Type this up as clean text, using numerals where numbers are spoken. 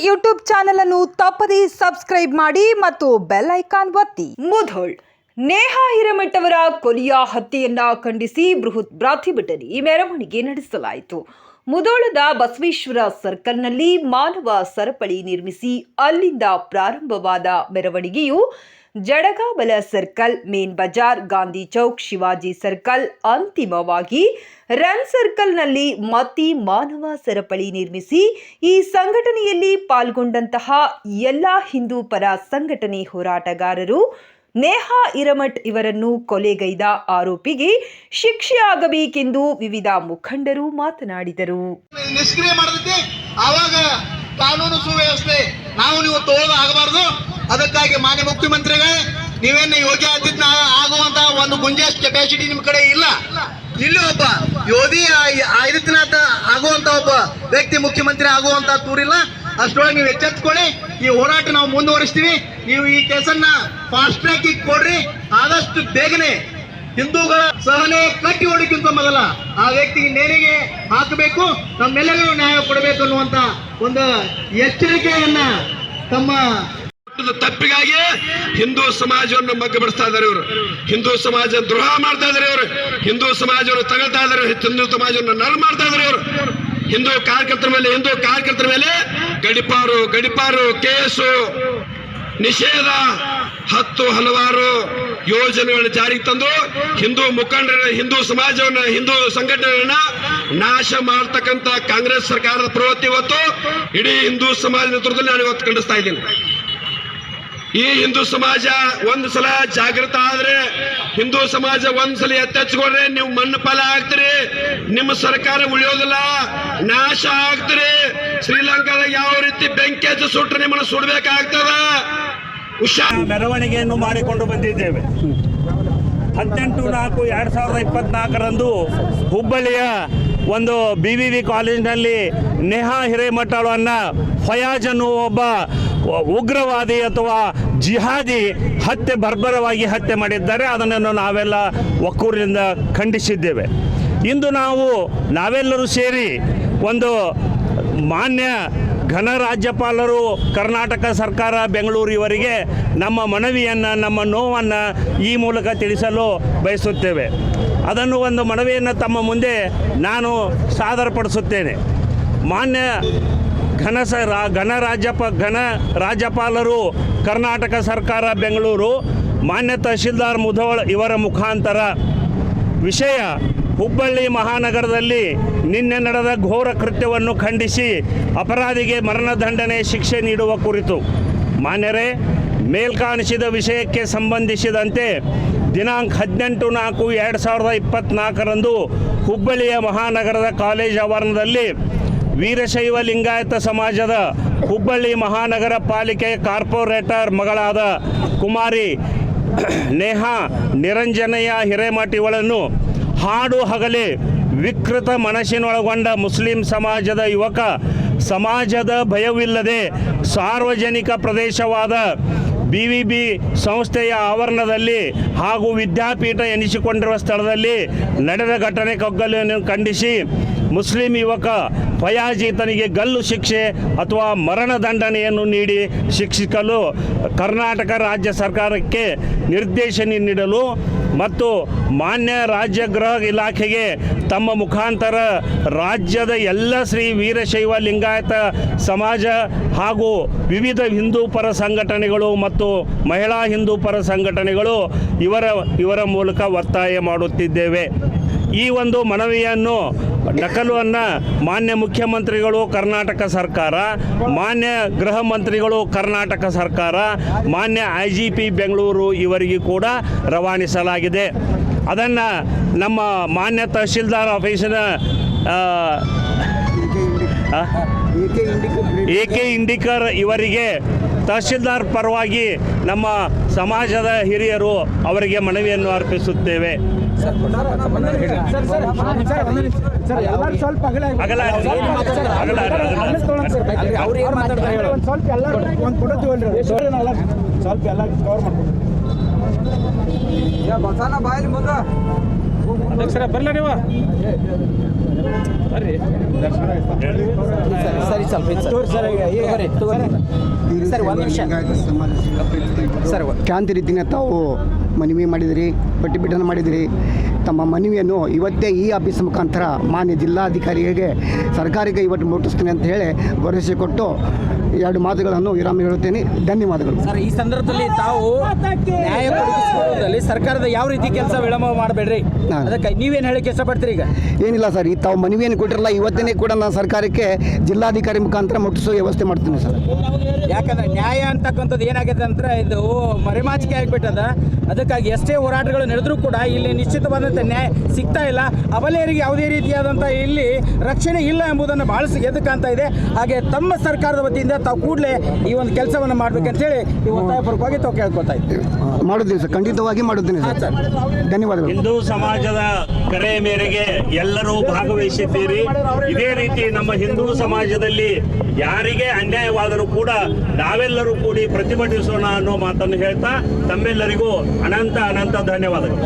YouTube channel ಅನ್ನು ತಪ್ಪದೇ subscribe ಮಾಡಿ ಮತ್ತು ಬೆಲ್ ಐಕಾನ್ ಒತ್ತಿ. ಮುಧೋಳ್ ನೇಹಾ ಹಿರೇಮಠ್ ಅವರ ಕೊಲೆಯ ಹತ್ಯೆಯನ್ನ ಖಂಡಿಸಿ ಬೃಹತ್ ಪ್ರತಿಭಟನೆ ಮೆರವಣಿಗೆ ನಡೆಸಲಾಯಿತು. ಮುಧೋಳದ ಬಸವೇಶ್ವರ ಸರ್ಕಲ್ನಲ್ಲಿ ಮಾನವ ಸರಪಳಿ ನಿರ್ಮಿಸಿ ಅಲ್ಲಿಂದ ಪ್ರಾರಂಭವಾದ ಮೆರವಣಿಗೆಯು ಜಡಗಾಬಲ circle, main Bazaar, Gandhi Chowk, Shivaji circle, ಅಂತಿಮವಾಗಿ ರನ್ ಸರ್ಕಲ್ನಲ್ಲಿ ಮತ್ತೆ ಮಾನವ ಸರಪಳಿ ನಿರ್ಮಿಸಿ ಈ ಸಂಘಟನೆಯಲ್ಲಿ ಪಾಲ್ಗೊಂಡಂತಹ ಎಲ್ಲ ಹಿಂದೂ ಪರ ಸಂಘಟನೆ ಹೋರಾಟಗಾರರು ನೇಹಾ ಹಿರೇಮಠ್ ಇವರನ್ನು ಕೊಲೆಗೈದ ಆರೋಪಿಗೆ ಶಿಕ್ಷೆ ಆಗಬೇಕೆಂದು ವಿವಿಧ ಮುಖಂಡರು ಮಾತನಾಡಿದರು. ನಿಷ್ಕ್ರಿಯ ಮಾಡಿದ್ರೆ ಆವಾಗ ಕಾನೂನು ಸುವ್ಯವಸ್ಥೆ ನಾವು ನೀವು ತೋಳದ ಆಗಬಾರದು. ಅದಕ್ಕಾಗಿ ಮಾನ್ಯ ಮುಖ್ಯಮಂತ್ರಿಗಳೇ, ನೀವೇನು ಯೋಗಿ ಆಗುವಂತ ಒಂದು ಗುಂಜಾಸ್ ಕೆಪಾಸಿಟಿ ನಿಮ್ ಕಡೆ ಇಲ್ಲ. ಇಲ್ಲಿ ಒಬ್ಬ ಯೋಗಿ ಆದಿತ್ಯನಾಥ್ ಆಗುವಂತ ಒಬ್ಬ ವ್ಯಕ್ತಿ ಮುಖ್ಯಮಂತ್ರಿ ಆಗುವಂತ ತೂರಿಲ್ಲ. ಅಷ್ಟೊಳಗೆ ನೀವು ಎಚ್ಚೆತ್ಕೊಳ್ಳಿ. ಈ ಹೋರಾಟ ನಾವು ಮುಂದುವರಿಸ್ತೀವಿ. ನೀವು ಈ ಕೇಸನ್ನ ಫಾಸ್ಟ್ ಟ್ರ್ಯಾಕ್ ಕೊಡ್ರಿ. ಆದಷ್ಟು ಬೇಗನೆ ಹಿಂದೂಗಳ ಸಹನೆ ಕಟ್ಟಿ ಹೊಡಿಕ್ಕಿಂತ ಮೊದಲ ಆ ವ್ಯಕ್ತಿಗೆ ನೇಣಿಗೆ ಹಾಕಬೇಕು, ನಮ್ಮೆಲ್ಲರಿಗೂ ನ್ಯಾಯ ಕೊಡಬೇಕು ಅನ್ನುವಂತ ಒಂದು ಎಚ್ಚರಿಕೆಯನ್ನ ತಮ್ಮ ತಪ್ಪಿಗಾಗಿ ಹಿಂದೂ ಸಮಾಜವನ್ನು ಮಗ್ಗಪಡಿಸ್ತಾ ಇದ್ದಾರೆ ಇವರು. ಹಿಂದೂ ಸಮಾಜ ದ್ರೋಹ ಮಾಡ್ತಾ ಇದ್ದಾರೆ ಇವರು. ಹಿಂದೂ ಸಮಾಜವನ್ನು ತಗೊಳ್ತಾ ಇದ್ದಾರೆ. ಹಿಂದೂ ಸಮಾಜವನ್ನು ನರ ಮಾಡ್ತಾ ಇದ್ದಾರೆ ಇವರು. ಹಿಂದೂ ಕಾರ್ಯಕರ್ತರ ಮೇಲೆ ಗಡಿಪಾರು ಕೇಸು ನಿಷೇಧ ಹಲವಾರು ಯೋಜನೆಗಳನ್ನು ಜಾರಿಗೆ ತಂದು ಹಿಂದೂ ಮುಖಂಡರ ಹಿಂದೂ ಸಮಾಜವನ್ನ ಹಿಂದೂ ಸಂಘಟನೆಗಳನ್ನ ನಾಶ ಮಾಡ್ತಕ್ಕಂಥ ಕಾಂಗ್ರೆಸ್ ಸರ್ಕಾರದ ಪ್ರವೃತ್ತಿ ಇವತ್ತು ಇಡೀ ಹಿಂದೂ ಸಮಾಜ ನೇತೃತ್ವದಲ್ಲಿ ನಾನು ಇವತ್ತು ಖಂಡಿಸ್ತಾ ಇದ್ದೀನಿ. ಈ ಹಿಂದೂ ಸಮಾಜ ಒಂದು ಸಲ ಜಾಗೃತ ಆದ್ರೆ, ಹಿಂದೂ ಸಮಾಜ ಒಂದ್ಸಲ ಎತ್ತೆಚ್ಕೊಂಡ್ರೆ ನೀವು ಮಣ್ಣು ಪಾಲ ಆಗ್ತೀರಿ. ನಿಮ್ಮ ಸರ್ಕಾರ ಉಳಿಯೋದಿಲ್ಲ, ನಾಶ ಆಗ್ತೀರಿ. ಶ್ರೀಲಂಕಾದ ಯಾವ ರೀತಿ ಬೆಂಕಿ ಹಚ್ಚಿ ಸುಟ್ರೆ ನಿಮ್ಮನ್ನು ಸುಡಬೇಕಾಗ್ತದ. ಮೆರವಣಿಗೆಯನ್ನು ಮಾಡಿಕೊಂಡು ಬಂದಿದ್ದೇವೆ. 18/4/2024 ಹುಬ್ಬಳ್ಳಿಯ ಒಂದು BVV ಕಾಲೇಜಿನಲ್ಲಿ ನೇಹಾ ಹಿರೇಮಠ್ ಅವರನ್ನು ಫಯಾಜ್ ಅನ್ನುವ ಒಬ್ಬ ಉಗ್ರವಾದಿ ಅಥವಾ ಜಿಹಾದಿ ಬರ್ಬರವಾಗಿ ಹತ್ಯೆ ಮಾಡಿದ್ದಾರೆ. ಅದನ್ನು ನಾವೆಲ್ಲ ಒಕ್ಕೂರಿನಿಂದ ಖಂಡಿಸಿದ್ದೇವೆ. ಇಂದು ನಾವೆಲ್ಲರೂ ಸೇರಿ ಒಂದು ಮಾನ್ಯ ಘನ ರಾಜ್ಯಪಾಲರು ಕರ್ನಾಟಕ ಸರ್ಕಾರ ಬೆಂಗಳೂರು ಇವರಿಗೆ ನಮ್ಮ ಮನವಿಯನ್ನು, ನಮ್ಮ ನೋವನ್ನು ಈ ಮೂಲಕ ತಿಳಿಸಲು ಬಯಸುತ್ತೇವೆ. ಅದನ್ನು ಒಂದು ಮನವಿಯನ್ನು ತಮ್ಮ ಮುಂದೆ ನಾನು ಸಾದರಪಡಿಸುತ್ತೇನೆ. ಮಾನ್ಯ ಘನ ರಾಜ್ಯಪಾಲರು ಕರ್ನಾಟಕ ಸರ್ಕಾರ ಬೆಂಗಳೂರು, ಮಾನ್ಯ ತಹಶೀಲ್ದಾರ್ ಮುಧೋಳ್ ಇವರ ಮುಖಾಂತರ ವಿಷಯ ಹುಬ್ಬಳ್ಳಿ ಮಹಾನಗರದಲ್ಲಿ ನಿನ್ನೆ ನಡೆದ ಘೋರ ಕೃತ್ಯವನ್ನು ಖಂಡಿಸಿ ಅಪರಾಧಿಗೆ ಮರಣದಂಡನೆ ಶಿಕ್ಷೆ ನೀಡುವ ಕುರಿತು ಮಾನ್ಯರೇ, ಮೇಲ್ಕಾಣಿಸಿದ ವಿಷಯಕ್ಕೆ ಸಂಬಂಧಿಸಿದಂತೆ ದಿನಾಂಕ 18/4/2024 ಹುಬ್ಬಳ್ಳಿಯ ಮಹಾನಗರದ ಕಾಲೇಜ್ ಆವರಣದಲ್ಲಿ ವೀರಶೈವ ಲಿಂಗಾಯತ ಸಮಾಜದ ಹುಬ್ಬಳ್ಳಿ ಮಹಾನಗರ ಪಾಲಿಕೆಯ ಕಾರ್ಪೊರೇಟರ್ ಮಗಳಾದ ಕುಮಾರಿ ನೇಹಾ ನಿರಂಜನಯ್ಯ ಹಿರೇಮಠ್ ಇವಳನ್ನು ಹಾಡು ಹಗಲೇ ವಿಕೃತ ಮನಸ್ಸಿನೊಳಗೊಂಡ ಮುಸ್ಲಿಂ ಸಮಾಜದ ಯುವಕ ಸಮಾಜದ ಭಯವಿಲ್ಲದೆ ಸಾರ್ವಜನಿಕ ಪ್ರದೇಶವಾದ BVB ಸಂಸ್ಥೆಯ ಆವರಣದಲ್ಲಿ ಹಾಗೂ ವಿದ್ಯಾಪೀಠ ಎನಿಸಿಕೊಂಡಿರುವ ಸ್ಥಳದಲ್ಲಿ ನಡೆದ ಘಟನೆ ಕಗ್ಗಲೆಯನ್ನು ಖಂಡಿಸಿ ಮುಸ್ಲಿಂ ಯುವಕ ಫಯಾಜ್ ಈತನಿಗೆ ಗಲ್ಲು ಶಿಕ್ಷೆ ಅಥವಾ ಮರಣದಂಡನೆಯನ್ನು ನೀಡಿ ಶಿಕ್ಷಿಸಲು ಕರ್ನಾಟಕ ರಾಜ್ಯ ಸರ್ಕಾರಕ್ಕೆ ನಿರ್ದೇಶನ ನೀಡಲು ಮತ್ತು ಮಾನ್ಯ ರಾಜ್ಯ ಗೃಹ ಇಲಾಖೆಗೆ ತಮ್ಮ ಮುಖಾಂತರ ರಾಜ್ಯದ ಎಲ್ಲ ಶ್ರೀ ವೀರಶೈವ ಲಿಂಗಾಯತ ಸಮಾಜ ಹಾಗೂ ವಿವಿಧ ಹಿಂದೂ ಪರ ಸಂಘಟನೆಗಳು ಮತ್ತು ಮಹಿಳಾ ಹಿಂದೂ ಪರ ಸಂಘಟನೆಗಳು ಇವರ ಮೂಲಕ ಒತ್ತಾಯ ಮಾಡುತ್ತಿದ್ದೇವೆ. ಈ ಒಂದು ಮನವಿಯನ್ನು ನಕಲನ್ನು ಮಾನ್ಯ ಮುಖ್ಯಮಂತ್ರಿಗಳು ಕರ್ನಾಟಕ ಸರ್ಕಾರ, ಮಾನ್ಯ ಗೃಹ ಮಂತ್ರಿಗಳು ಕರ್ನಾಟಕ ಸರ್ಕಾರ, ಮಾನ್ಯ IGP ಬೆಂಗಳೂರು ಇವರಿಗೂ ಕೂಡ ರವಾನಿಸಲಾಗಿದೆ. ಅದನ್ನು ನಮ್ಮ ಮಾನ್ಯ ತಹಶೀಲ್ದಾರ್ ಆಫೀಸಿನ AK ಇಂಡಿಕರ್ ಇವರಿಗೆ ತಹಶೀಲ್ದಾರ್ ಪರವಾಗಿ ನಮ್ಮ ಸಮಾಜದ ಹಿರಿಯರು ಅವರಿಗೆ ಮನವಿಯನ್ನು ಅರ್ಪಿಸುತ್ತೇವೆ. ಅಧ್ಯಕ್ಷರ ಬರಲ ನೀವು ಸರಿ ಸ್ವಲ್ಪ ಸರ್ ಒಂದು ನಿಮಿಷ ಸರ್ ಶಾಂತಿ ರೀತಿಯ ತಾವು ಮನವಿ ಮಾಡಿದಿರಿ, ಪ್ರತಿಭಟನೆ ಮಾಡಿದಿರಿ. ತಮ್ಮ ಮನವಿಯನ್ನು ಇವತ್ತೇ ಈ ಆಫೀಸ್ ಮುಖಾಂತರ ಮಾನ್ಯ ಜಿಲ್ಲಾಧಿಕಾರಿಗೆ ಸರ್ಕಾರಕ್ಕೆ ಇವತ್ತು ಮುಟ್ಟಿಸ್ತೀನಿ ಅಂತ ಹೇಳಿ ಭರವಸೆ ಕೊಟ್ಟು 2 ಮಾತುಗಳನ್ನು ವಿರಾಮ ಹೇಳುತ್ತೇನೆ. ಧನ್ಯವಾದಗಳು. ಸರ್, ಈ ಸಂದರ್ಭದಲ್ಲಿ ತಾವು ನ್ಯಾಯ ಒದಗಿಸಿಕೊಡುವುದರಲ್ಲಿ ಸರ್ಕಾರದ ಯಾವ ರೀತಿ ಕೆಲಸ ವಿಳಂಬ ಮಾಡಬೇಡ್ರಿ, ಅದಕ್ಕೆ ನೀವೇನು ಹೇಳಕ್ಕೆ ಇಷ್ಟಪಡ್ತೀರಿ? ಈಗ ಏನಿಲ್ಲ ಸರ್, ಈ ತಾವು ಮನವಿಯನ್ನು ಕೊಟ್ಟಿರಲ್ಲ, ಇವತ್ತೇ ಕೂಡ ನಾನು ಸರ್ಕಾರಕ್ಕೆ ಜಿಲ್ಲಾಧಿಕಾರಿ ಮುಖಾಂತರ ಮುಟ್ಟಿಸೋ ವ್ಯವಸ್ಥೆ ಮಾಡ್ತೀನಿ ಸರ್. ಯಾಕಂದ್ರೆ ನ್ಯಾಯ ಅಂತಕ್ಕಂಥದ್ದು ಏನಾಗಿದೆ ಅಂದ್ರೆ ಇದು ಮರೆಮಾಚಿಕೆ ಆಗಿಬಿಟ್ಟದ. ಅದಕ್ಕಾಗಿ ಎಷ್ಟೇ ಹೋರಾಟಗಳು ನಡೆದರೂ ಕೂಡ ಇಲ್ಲಿ ನಿಶ್ಚಿತವಾದಂಥ ನ್ಯಾಯ ಸಿಗ್ತಾ ಇಲ್ಲ. ಅಬಲೆಯರಿಗೆ ಯಾವುದೇ ರೀತಿಯಾದಂಥ ಇಲ್ಲಿ ರಕ್ಷಣೆ ಇಲ್ಲ ಎಂಬುದನ್ನು ಭಾಳ ಎದ್ದು ಕಾಣ್ತಾ ಇದೆ. ಹಾಗೆ ತಮ್ಮ ಸರ್ಕಾರದ ವತಿಯಿಂದ ತಾವು ಕೂಡಲೇ ಈ ಒಂದು ಕೆಲಸವನ್ನು ಮಾಡಬೇಕಂತೇಳಿ ಈ ಒತ್ತಾಯಪೂರ್ವಕವಾಗಿ ತಾವು ಕೇಳ್ಕೊತಾ ಇದ್ದೀವಿ. ಮಾಡುತ್ತೀನಿ ಸರ್, ಖಂಡಿತವಾಗಿ ಮಾಡುತ್ತೇನೆ ಸರ್. ಧನ್ಯವಾದಗಳು. ಹಿಂದೂ ಸಮಾಜದ ಕರೆ ಮೇರೆಗೆ ಎಲ್ಲರೂ ಭಾಗವಹಿಸಿದ್ದೀರಿ. ಇದೇ ರೀತಿ ನಮ್ಮ ಹಿಂದೂ ಸಮಾಜದಲ್ಲಿ ಯಾರಿಗೆ ಅನ್ಯಾಯವಾದರೂ ಕೂಡ ನಾವೆಲ್ಲರೂ ಕೂಡಿ ಪ್ರತಿಭಟಿಸೋಣ ಅನ್ನೋ ಮಾತನ್ನು ಹೇಳ್ತಾ ತಮ್ಮೆಲ್ಲರಿಗೂ ಅನಂತ ಧನ್ಯವಾದಗಳು.